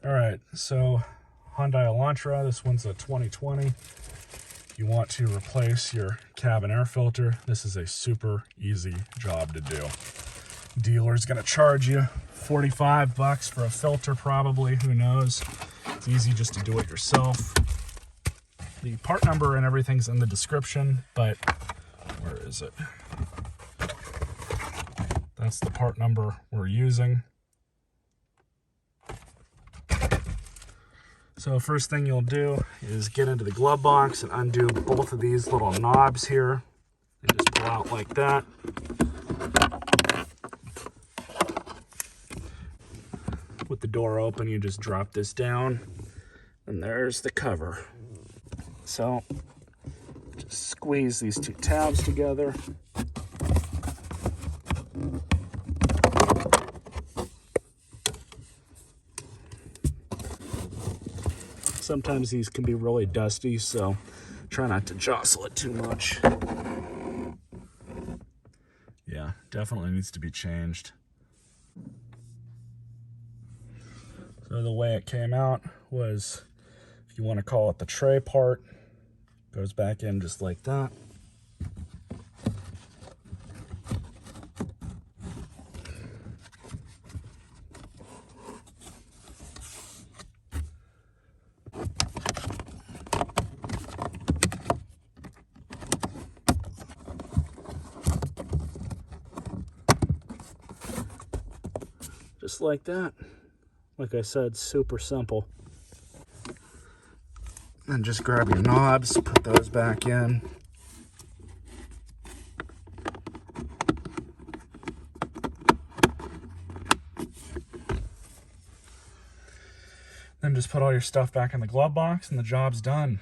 All right, so Hyundai Elantra, this one's a 2020. You want to replace your cabin air filter. This is a super easy job to do. Dealer's gonna charge you 45 bucks for a filter probably, who knows. It's easy just to do it yourself. The part number and everything's in the description, but where is it? That's the part number we're using. So first thing you'll do is get into the glove box and undo both of these little knobs here and just pull out like that. With the door open, you just drop this down and there's the cover. So just squeeze these two tabs together. Sometimes these can be really dusty, so try not to jostle it too much. Yeah, definitely needs to be changed. So the way it came out was, if you want to call it the tray part, goes back in just like that. Just like that. Like I said, super simple. And just grab your knobs, put those back in. Then just put all your stuff back in the glove box and the job's done.